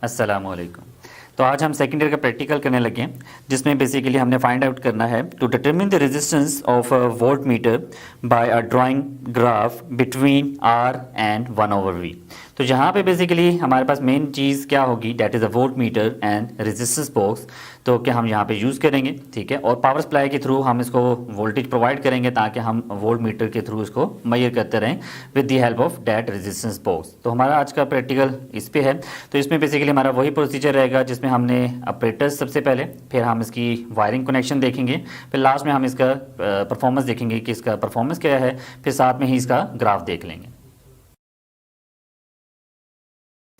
अस्सलामुअलैकुम। तो आज हम सेकेंड ईयर का प्रैक्टिकल करने लगे हैं, जिसमें बेसिकली हमने फाइंड आउट करना है to determine the resistance of a voltmeter by a drawing graph between R and 1/V। तो यहाँ पे बेसिकली हमारे पास मेन चीज़ क्या होगी, that is a volt meter and resistance box. तो क्या हम यहाँ पे यूज़ करेंगे, ठीक है, और पावर सप्लाई के थ्रू हम इसको वोल्टेज प्रोवाइड करेंगे ताकि हम वोल्ट मीटर के थ्रू इसको मेजर करते रहें with the help of that resistance box. तो हमारा आज का प्रैक्टिकल इस पे है। तो इसमें बेसिकली हमारा वही प्रोसीजर रहेगा जिसमें हमने ऑपरेटर्स सबसे पहले, फिर हम इसकी वायरिंग कनेक्शन देखेंगे, फिर लास्ट में हम इसका परफॉर्मेंस देखेंगे कि इसका परफॉर्मेंस क्या है, फिर साथ में ही इसका ग्राफ देख लेंगे।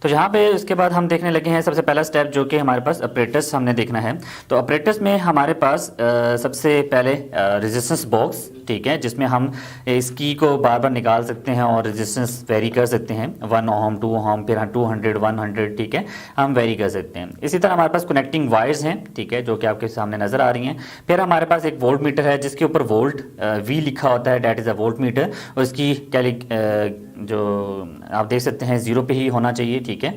तो यहाँ पे उसके बाद हम देखने लगे हैं सबसे पहला स्टेप जो कि हमारे पास ऑपरेटर्स हमने देखना है। तो ऑपरेटर्स में हमारे पास सबसे पहले रेजिस्टेंस बॉक्स, ठीक है, जिसमें हम इस की को बार बार निकाल सकते हैं और रेजिस्टेंस वेरी कर सकते हैं, 1 ओम 2 ओम फिर 200 100, ठीक है, हम वेरी कर सकते हैं। इसी तरह हमारे पास कनेक्टिंग वायर्स हैं, ठीक है, जो कि आपके सामने नज़र आ रही हैं। फिर हमारे पास एक वोल्ट मीटर है जिसके ऊपर वोल्ट वी लिखा होता है, that is a volt meter, और इसकी जो आप देख सकते हैं 0 पे ही होना चाहिए, ठीक है।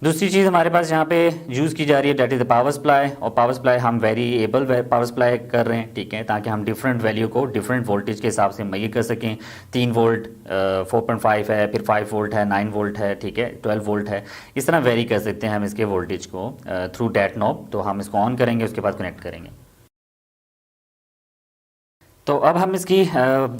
दूसरी चीज़ हमारे पास यहाँ पे यूज़ की जा रही है that is the power supply, और पावर सप्लाई हम वेरिएबल पावर सप्लाई कर रहे हैं, ठीक है, ताकि हम डिफरेंट वैल्यू को डिफरेंट वोल्टेज के हिसाब से मेजर कर सकें। 3 वोल्ट 4.5 है, फिर 5 वोल्ट है, 9 वोल्ट है, ठीक है, 12 वोल्ट है, इस तरह वेरी कर सकते हैं हम इसके वोल्टेज को थ्रू डेट नॉब। तो हम इसको ऑन करेंगे, उसके बाद कनेक्ट करेंगे। तो अब हम इसकी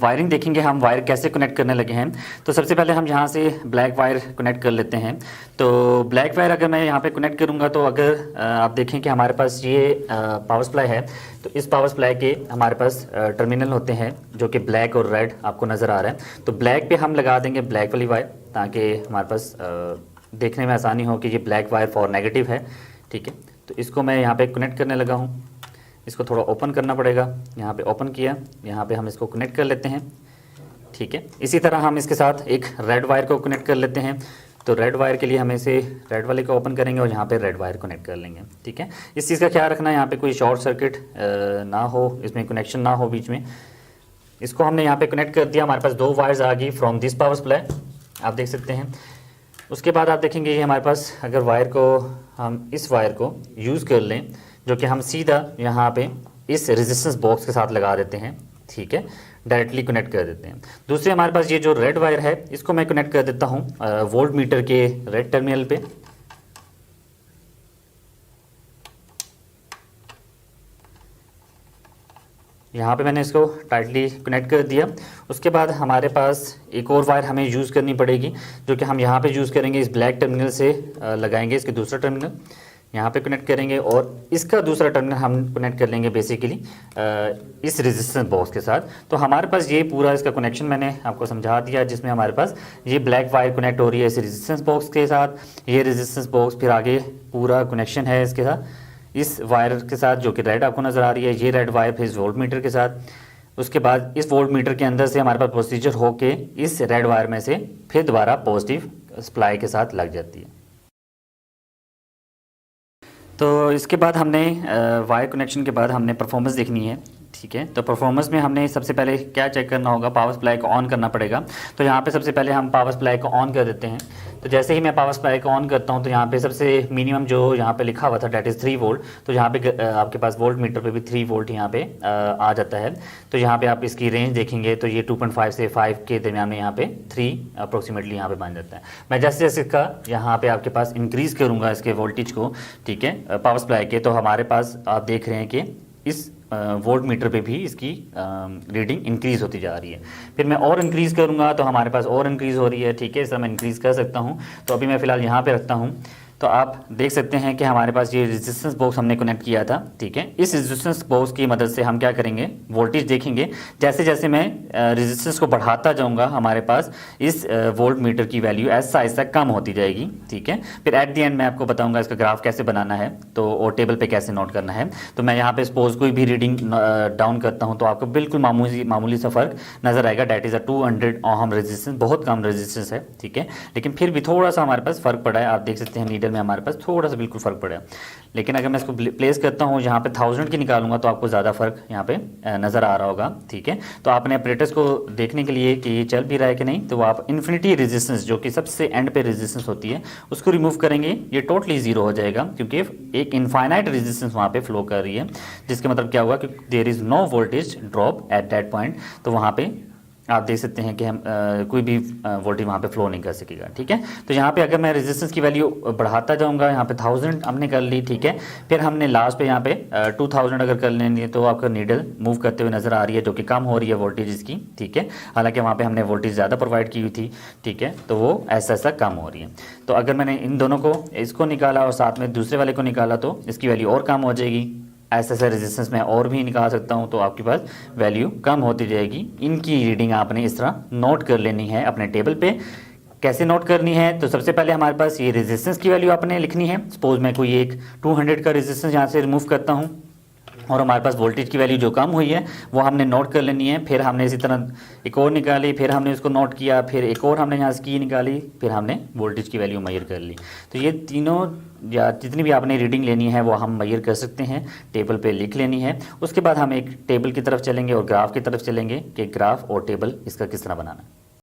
वायरिंग देखेंगे, हम वायर कैसे कनेक्ट करने लगे हैं। तो सबसे पहले हम यहाँ से ब्लैक वायर कनेक्ट कर लेते हैं। तो ब्लैक वायर अगर मैं यहाँ पे कनेक्ट करूँगा तो अगर आप देखें कि हमारे पास ये पावर सप्लाई है, तो इस पावर सप्लाई के हमारे पास टर्मिनल होते हैं जो कि ब्लैक और रेड आपको नज़र आ रहा है। तो ब्लैक पे हम लगा देंगे ब्लैक वाली वायर, ताकि हमारे पास देखने में आसानी हो कि ये ब्लैक वायर फॉर नेगेटिव है, ठीक है। तो इसको मैं यहाँ पर कनेक्ट करने लगा हूँ। इसको थोड़ा ओपन करना पड़ेगा, यहाँ पे ओपन किया, यहाँ पे हम इसको कनेक्ट कर लेते हैं, ठीक है। इसी तरह हम इसके साथ एक रेड वायर को कनेक्ट कर लेते हैं। तो रेड वायर के लिए हम इसे रेड वाले को ओपन करेंगे और यहाँ पे रेड वायर कनेक्ट कर लेंगे, ठीक है। इस चीज़ का ख्याल रखना है यहाँ पे कोई शॉर्ट सर्किट ना हो, इसमें कनेक्शन ना हो बीच में। इसको हमने यहाँ पे कनेक्ट कर दिया, हमारे पास 2 वायर्स आ गई फ्रॉम दिस पावर सप्लाई, आप देख सकते हैं। उसके बाद आप देखेंगे ये हमारे पास अगर वायर को हम इस वायर को यूज़ कर लें, जो कि हम सीधा यहाँ पे इस रेजिस्टेंस बॉक्स के साथ लगा देते हैं, ठीक है, डायरेक्टली कनेक्ट कर देते हैं। दूसरे हमारे पास ये जो रेड वायर है, इसको मैं कनेक्ट कर देता हूँ वोल्ट मीटर के रेड टर्मिनल पे। यहाँ पे मैंने इसको टाइटली कनेक्ट कर दिया। उसके बाद हमारे पास एक और वायर हमें यूज़ करनी पड़ेगी, जो कि हम यहाँ पे यूज़ करेंगे, इस ब्लैक टर्मिनल से लगाएंगे इसके दूसरा टर्मिनल, यहाँ पे कनेक्ट करेंगे, और इसका दूसरा टर्मिनल हम कनेक्ट कर लेंगे बेसिकली इस रेजिस्टेंस बॉक्स के साथ। तो हमारे पास ये पूरा इसका कनेक्शन मैंने आपको समझा दिया, जिसमें हमारे पास ये ब्लैक वायर कनेक्ट हो रही है इस रेजिस्टेंस बॉक्स के साथ। ये रेजिस्टेंस बॉक्स फिर आगे पूरा कनेक्शन है इसके साथ, इस वायर के साथ जो कि रेड आपको नज़र आ रही है, ये रेड वायर फिर इस वोल्ट मीटर के साथ। उसके बाद इस वोल्ट मीटर के अंदर से हमारे पास प्रोसीजर होके इस रेड वायर में से फिर दोबारा पॉजिटिव सप्लाई के साथ लग जाती है। तो इसके बाद हमने वायर कनेक्शन के बाद हमने परफॉर्मेंस देखनी है, ठीक है। तो परफॉर्मेंस में हमने सबसे पहले क्या चेक करना होगा, पावर सप्लाई को ऑन करना पड़ेगा। तो यहाँ पे सबसे पहले हम पावर सप्लाई को ऑन कर देते हैं। तो जैसे ही मैं पावर सप्लाई को ऑन करता हूँ तो यहाँ पे सबसे मिनिमम जो यहाँ पे लिखा हुआ था डेट इज़ 3 वोल्ट, तो यहाँ पे आपके पास वोल्ट मीटर पे भी 3 वोल्ट यहाँ पे आ जाता है। तो यहाँ पे आप इसकी रेंज देखेंगे तो ये 2.5 से 5 के दरमियान में यहाँ पे 3 अप्रोक्सीमेटली यहाँ पे बन जाता है। मैं जैसे जैसे इसका यहाँ पे आपके पास इंक्रीज़ करूँगा इसके वोल्टेज को, ठीक है, पावर सप्लाई के, तो हमारे पास आप देख रहे हैं कि इस वोल्ट मीटर पे भी इसकी रीडिंग इंक्रीज़ होती जा रही है। फिर मैं और इंक्रीज़ करूँगा तो हमारे पास और इंक्रीज़ हो रही है, ठीक है, इस तरह मैं इंक्रीज़ कर सकता हूँ। तो अभी मैं फ़िलहाल यहाँ पे रखता हूँ। तो आप देख सकते हैं कि हमारे पास ये रेजिस्टेंस बॉक्स हमने कनेक्ट किया था, ठीक है। इस रेजिस्टेंस बॉक्स की मदद से हम क्या करेंगे, वोल्टेज देखेंगे। जैसे जैसे मैं रेजिस्टेंस को बढ़ाता जाऊंगा, हमारे पास इस वोल्ट मीटर की वैल्यू ऐसा ऐसा कम होती जाएगी, ठीक है। फिर एट द एंड मैं आपको बताऊंगा इसका ग्राफ कैसे बनाना है, तो और टेबल पे कैसे नोट करना है। तो मैं यहाँ पे सपोज कोई भी रीडिंग डाउन करता हूँ तो आपको बिल्कुल मामूली सा फर्क नजर आएगा। That is a 200 ohm resistance, बहुत कम रेजिस्टेंस है, ठीक है, लेकिन फिर भी थोड़ा सा हमारे पास फर्क पड़ा है। आप देख सकते हैं नीडल में हमारे पास थोड़ा सा बिल्कुल फ़र्क पड़ा। लेकिन अगर मैं इसको प्लेस करता हूँ यहाँ पे 1000 की निकालूंगा तो आपको ज़्यादा फ़र्क यहाँ पे नज़र आ रहा होगा, ठीक है। तो आपने ऑपरेटर्स को देखने के लिए कि ये चल भी रहा है कि नहीं, तो आप इन्फिनिटी रेजिस्टेंस जो कि सबसे एंड पे रेजिस्टेंस होती है उसको रिमूव करेंगे, ये टोटली ज़ीरो हो जाएगा क्योंकि एक इनफाइनाइट रेजिस्टेंस वहाँ पे फ्लो कर रही है, जिसका मतलब क्या हुआ कि there is no voltage drop at that point. तो वहाँ पे आप देख सकते हैं कि हम कोई भी वोल्टेज वहाँ पे फ्लो नहीं कर सकेगा, ठीक है। तो यहाँ पे अगर मैं रेजिस्टेंस की वैल्यू बढ़ाता जाऊँगा, यहाँ पे 1000 हमने कर ली, ठीक है। फिर हमने लास्ट पे यहाँ पे 2000 अगर कर लेंगे तो आपका नीडल मूव करते हुए नज़र आ रही है, जो कि कम हो रही है वोल्टेज इसकी, ठीक है। हालांकि वहाँ पे हमने वोल्टेज ज़्यादा प्रोवाइड की हुई थी, ठीक है, तो वो ऐसा ऐसा कम हो रही है। तो अगर मैंने इन दोनों को, इसको निकाला और साथ में दूसरे वाले को निकाला तो इसकी वैल्यू और कम हो जाएगी। ऐसा ऐसा रेजिस्टेंस मैं और भी निकाल सकता हूं, तो आपके पास वैल्यू कम होती जाएगी। इनकी रीडिंग आपने इस तरह नोट कर लेनी है अपने टेबल पे। कैसे नोट करनी है, तो सबसे पहले हमारे पास ये रेजिस्टेंस की वैल्यू आपने लिखनी है। सपोज मैं कोई एक 200 का रेजिस्टेंस यहाँ से रिमूव करता हूँ और हमारे पास वोल्टेज की वैल्यू जो कम हुई है वो हमने नोट कर लेनी है। फिर हमने इसी तरह एक और निकाली, फिर हमने उसको नोट किया, फिर एक और हमने यहाँ से की निकाली, फिर हमने वोल्टेज की वैल्यू मेजर कर ली। तो ये तीनों या जितनी भी आपने रीडिंग लेनी है वो हम मेजर कर सकते हैं, टेबल पे लिख लेनी है। उसके बाद हम एक टेबल की तरफ चलेंगे और ग्राफ की तरफ चलेंगे कि ग्राफ और टेबल इसका किस तरह बनाना है।